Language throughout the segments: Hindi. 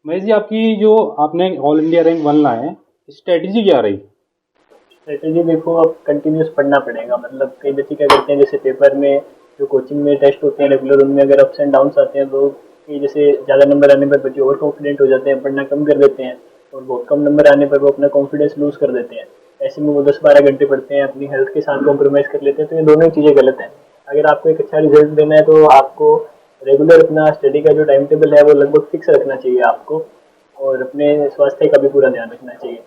महेश जी, आपकी जो आपने ऑल इंडिया रैंक 1 लाए हैं, स्ट्रेटजी क्या रही? स्ट्रेटेजी देखो, अब कंटिन्यूस पढ़ना पड़ेगा। मतलब कई बच्चे क्या करते हैं, जैसे पेपर में जो कोचिंग में टेस्ट होते हैं रेगुलर, उनमें अगर अप्स एंड डाउन्स आते हैं तो कि जैसे ज़्यादा नंबर आने पर बच्चे ओवर कॉन्फिडेंट हो जाते हैं, पढ़ना कम कर देते हैं, और बहुत कम नंबर आने पर वो अपना कॉन्फिडेंस लूज़ कर देते हैं। ऐसे में वो 10-12 घंटे पढ़ते हैं, अपनी हेल्थ के साथ कॉम्प्रोमाइज़ कर लेते हैं, तो ये दोनों ही चीज़ें गलत हैं। अगर आपको एक अच्छा रिजल्ट देना है तो आपको रेगुलर अपना स्टडी का जो टाइम टेबल है वो लगभग फिक्स रखना चाहिए आपको, और अपने स्वास्थ्य का भी पूरा ध्यान रखना चाहिए।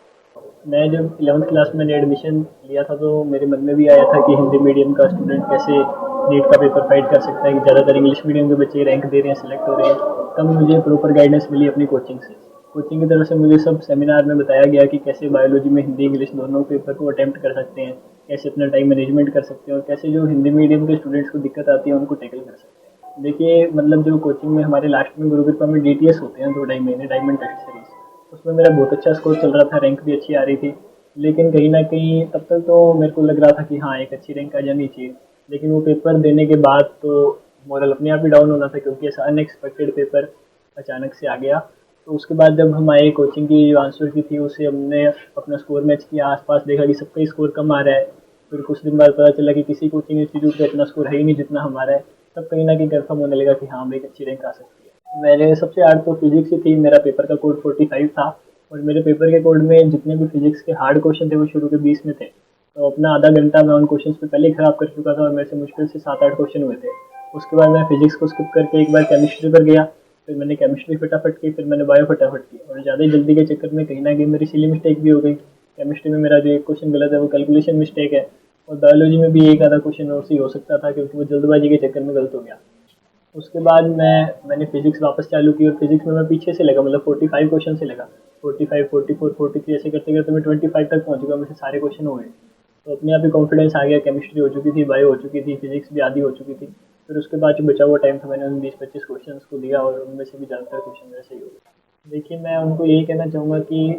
मैं जब 11th क्लास में एडमिशन लिया था तो मेरे मन में भी आया था कि हिंदी मीडियम का स्टूडेंट कैसे नीट का पेपर फाइट कर सकता है, कि ज़्यादातर इंग्लिश मीडियम के बच्चे रैंक दे रहे हैं, सेलेक्ट हो रहे हैं। तब मुझे प्रॉपर गाइडेंस मिली अपनी कोचिंग से। कोचिंग की तरफ से मुझे सब सेमिनार में बताया गया कि कैसे बायोलॉजी में हिंदी इंग्लिश दोनों पेपर को अटेम्प्ट कर सकते हैं, कैसे अपना टाइम मैनेजमेंट कर सकते हैं, और कैसे जो हिंदी मीडियम के स्टूडेंट्स को दिक्कत आती है उनको टैकल कर सकते हैं। देखिए, मतलब जो कोचिंग में हमारे लास्ट में गुरु कृपा में डीटीएस होते हैं 2 ढाई महीने, डायमंड टेस्ट सीरीज, उसमें मेरा बहुत अच्छा स्कोर चल रहा था, रैंक भी अच्छी आ रही थी। लेकिन कहीं न कहीं तब तक तो मेरे को लग रहा था कि हाँ, एक अच्छी रैंक आ जानी चाहिए। लेकिन वो पेपर देने के बाद तो मोरल अपने आप ही डाउन होना था, क्योंकि ऐसा अनएक्सपेक्टेड पेपर अचानक से आ गया। तो उसके बाद जब हम आए, कोचिंग की जो आंसर की थी उससे हमने अपना स्कोर मैच किया, आस-पास देखा कि सबका ही स्कोर कम आ रहा है। फिर कुछ दिन बाद पता चला कि किसी कोचिंग इंस्टीट्यूट का इतना स्कोर है ही नहीं जितना हमारा है। तब कहीं न कहीं कन्फर्म होने लगा कि हाँ, हमें एक अच्छी रैंक आ सकती है। मेरे सबसे हार्ड तो फिज़िक्स ही थी, मेरा पेपर का कोड 45 था, और मेरे पेपर के कोड में जितने भी फिज़िक्स के हार्ड क्वेश्चन थे वो शुरू के 20 में थे। तो अपना आधा घंटा मैं उन क्वेश्चंस पे पहले ही खराब कर चुका था, और मेरे से मुश्किल से 7-8 क्वेश्चन हुए थे। उसके बाद मैं फिज़िक्स को स्किप करके एक बार केमिस्ट्री पर गया, फिर मैंने केमिस्ट्री फटाफट की, फिर मैंने बायो फटाफट की, और ज़्यादा ही जल्दी के चक्कर में कहीं न कहीं मेरी सिली मिस्टेक भी हो गई। केमिस्ट्री में मेरा जो एक क्वेश्चन गलत है वो कैलकुलेशन मिस्टेक है, और बायोलॉजी में भी एक आधा क्वेश्चन और सी हो सकता था, क्योंकि वो जल्दबाजी के चक्कर में गलत हो गया। उसके बाद मैंने फिज़िक्स वापस चालू की, और फिज़िक्स में मैं पीछे से लगा, मतलब 45 क्वेश्चन से लगा। 45, 44, 43 ऐसे करते-करते मैं 25 तक पहुँच गया, मुझसे सारे क्वेश्चन हो गए। तो अपने आप ही कॉन्फिडेंस आ गया, केमिस्ट्री हो चुकी थी, बायो हो चुकी थी, फिज़िक्स भी आधी हो चुकी थी। फिर उसके बाद जो बचा हुआ टाइम था मैंने उन 20-25 क्वेश्चंस को दिया, और उनमें से भी ज़्यादातर क्वेश्चन वैसे ही हो गए। देखिए, मैं उनको यही कहना चाहूँगा कि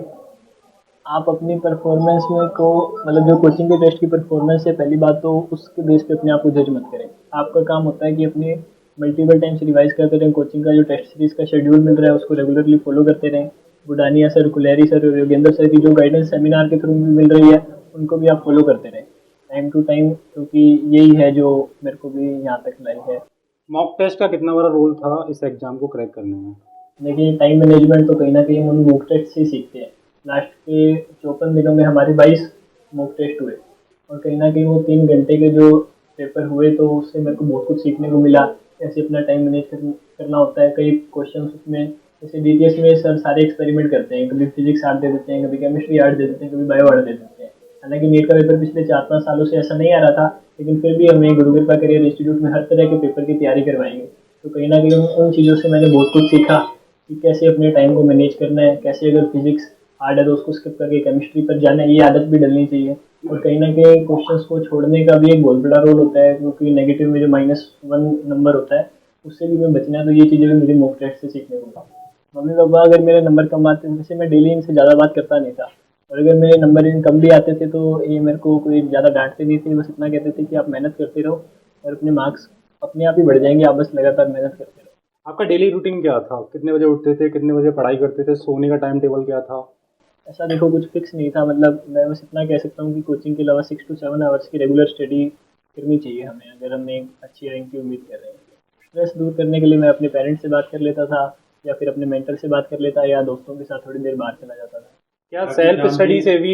आप अपनी परफॉर्मेंस में को मतलब जो कोचिंग के टेस्ट की परफॉर्मेंस है, पहली बात तो उसके बेस पे अपने आप को जज मत करें। आपका काम होता है कि अपने मल्टीपल टाइम्स रिवाइज करते रहें, कोचिंग का जो टेस्ट सीरीज का शेड्यूल मिल रहा है उसको रेगुलरली फॉलो करते रहें। बुडानिया सर, कुलेरी सर और योगेंद्र सर की जो गाइडेंस सेमिनार के थ्रू मिल रही है उनको भी आप फॉलो करते रहें टाइम टू टाइम, क्योंकि यही है जो मेरे को भी यहाँ तक लाई है। मॉक टेस्ट का कितना बड़ा रोल था इस एग्जाम को क्रैक करने में? देखिए, टाइम मैनेजमेंट तो कहीं न कहीं हम उन मॉक टेस्ट से ही सीखते हैं। लास्ट के 54 दिनों में हमारे 22 मॉक टेस्ट हुए, और कहीं न कहीं वो 3 घंटे के जो पेपर हुए तो उससे मेरे को बहुत कुछ सीखने को मिला। कैसे अपना टाइम मैनेज करना होता है। कई क्वेश्चंस उसमें, जैसे डीटीएस में सर सारे एक्सपेरिमेंट करते हैं, कभी फिजिक्स हार्ड दे देते हैं, कभी केमिस्ट्री हार्ड दे देते हैं, कभी बायो हार्ड दे देते हैं। हालाँकि नीट का पेपर पिछले 4-5 सालों से ऐसा नहीं आ रहा था, लेकिन फिर भी हमें गुरु कृपा करियर इंस्टीट्यूट में हर तरह के पेपर की तैयारी करवाएँगे। तो कहीं न कहीं उन चीज़ों से मैंने बहुत कुछ सीखा कि कैसे अपने टाइम को मैनेज करना है, कैसे अगर फिजिक्स हार्ड है तो उसको स्किप करके केमिस्ट्री पर जाना है, ये आदत भी डलनी चाहिए। और कहीं न कहीं क्वेश्चंस को छोड़ने का भी एक बहुत बड़ा रोल होता है, क्योंकि नेगेटिव में जो -1 नंबर होता है उससे भी हमें बचना है। तो ये चीज़ें भी मुझे मॉक टेस्ट से सीखने को मिला। मम्मी-पापा अगर मेरे नंबर कम आते थे, वैसे मैं डेली इनसे ज़्यादा बात करता नहीं था, और अगर मेरे नंबर इन कम भी आते थे तो ये मेरे को कोई ज़्यादा डाँटते नहीं थे, बस इतना कहते थे कि आप मेहनत करते रहो और अपने मार्क्स अपने आप ही बढ़ जाएँगे, आप बस लगातार मेहनत करते रहो। आपका डेली रूटीन क्या था? कितने बजे उठते थे? कितने बजे पढ़ाई करते थे? सोने का टाइम टेबल क्या था? ऐसा देखो, कुछ फिक्स नहीं था। मतलब मैं बस इतना कह सकता हूँ कि कोचिंग के अलावा 6 टू 7 आवर्स की रेगुलर स्टडी करनी चाहिए हमें, अगर हम एक अच्छी रैंक की उम्मीद कर रहे हैं। स्ट्रेस दूर करने के लिए मैं अपने पेरेंट्स से बात कर लेता था, या फिर अपने मेंटर से बात कर लेता, या दोस्तों के साथ थोड़ी देर बाहर चला जाता था। क्या सेल्फ स्टडी से भी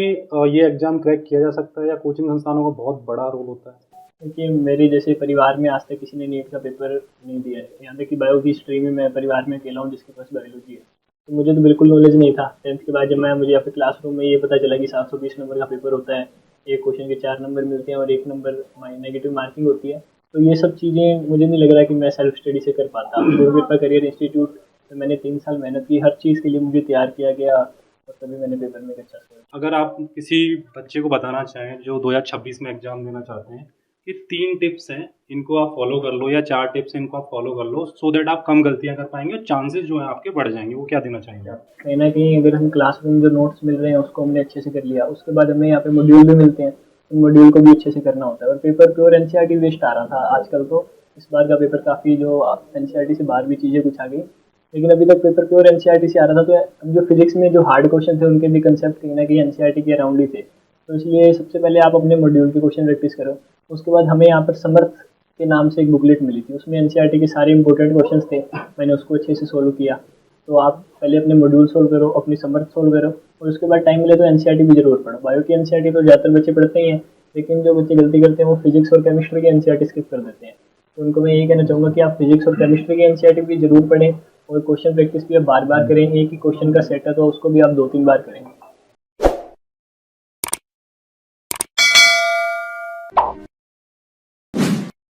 ये एग्जाम क्रैक किया जा सकता है, या कोचिंग संस्थानों का बहुत बड़ा रोल होता है? क्योंकि मेरे जैसे परिवार में आज तक किसी ने नीट का पेपर नहीं दिया है। यहाँ तक कि बायो की स्ट्रीम में मैं परिवार में अकेला हूँ जिसके पास बायोलॉजी है। तो मुझे तो बिल्कुल नॉलेज नहीं था। 10th के बाद जब मुझे या फिर क्लासरूम में ये पता चला कि 720 नंबर का पेपर होता है, एक क्वेश्चन के 4 नंबर मिलते हैं और 1 नंबर नेगेटिव मार्किंग होती है। तो ये सब चीज़ें मुझे नहीं लग रहा कि मैं सेल्फ स्टडी से कर पाता। गुरु कृपा करियर इंस्टीट्यूट में मैंने 3 साल मेहनत की, हर चीज़ के लिए मुझे तैयार किया गया, और तभी मैंने पेपर में एक अच्छा स्कोर। अगर आप किसी बच्चे को बताना चाहें जो 2026 में एग्जाम देना चाहते हैं कि 3 टिप्स हैं, इनको आप फॉलो कर लो, या 4 टिप्स हैं, इनको आप फॉलो कर लो, सो दैट आप कम गलतियां कर पाएंगे और चांसेस जो हैं आपके बढ़ जाएंगे, वो क्या देना चाहेंगे आप? कहीं न कहीं अगर हम क्लासरूम जो नोट्स मिल रहे हैं उसको हमने अच्छे से कर लिया, उसके बाद हमें यहाँ पे मॉड्यूल भी मिलते हैं, उन मॉड्यूल को भी अच्छे से करना होता है। और पेपर प्योर एनसीईआरटी बेस्ड आ रहा था आजकल तो। इस बार का पेपर काफ़ी जो एनसीईआरटी से बाहर भी चीज़ें कुछ आ गई, लेकिन अभी तक पेपर प्योर एनसीईआरटी से आ रहा था, तो अब जो फिजिक्स में जो हार्ड क्वेश्चन थे उनके भी कंसेप्ट कहीं ना कहीं एनसीईआरटी के अराउंड ही थे। तो इसलिए सबसे पहले आप अपने मॉड्यूल के क्वेश्चन प्रैक्टिस करो। उसके बाद हमें यहाँ पर समर्थ के नाम से एक बुकलेट मिली थी, उसमें एनसीईआरटी के सारे इंपॉर्टेंट क्वेश्चंस थे, मैंने उसको अच्छे से सोल्व किया। तो आप पहले अपने मॉड्यूल सोल्व करो, अपनी समर्थ सोल्व करो, और उसके बाद टाइम मिले तो एनसीईआरटी भी जरूर पढ़ो। बायो की एनसीईआरटी तो ज़्यादातर बच्चे पढ़ते ही हैं, लेकिन जो बच्चे गलती करते हैं वो फिजिक्स और केमिस्ट्री की एनसीईआरटी स्किप कर देते हैं। तो उनको मैं यही कहना चाहूँगा कि आप फिजिक्स और केमिस्ट्री की एनसीईआरटी भी जरूर पढ़ें, और क्वेश्चन प्रैक्टिस भी आप बार बार करें। एक ही क्वेश्चन का सेट है तो उसको भी आप 2-3 बार करें।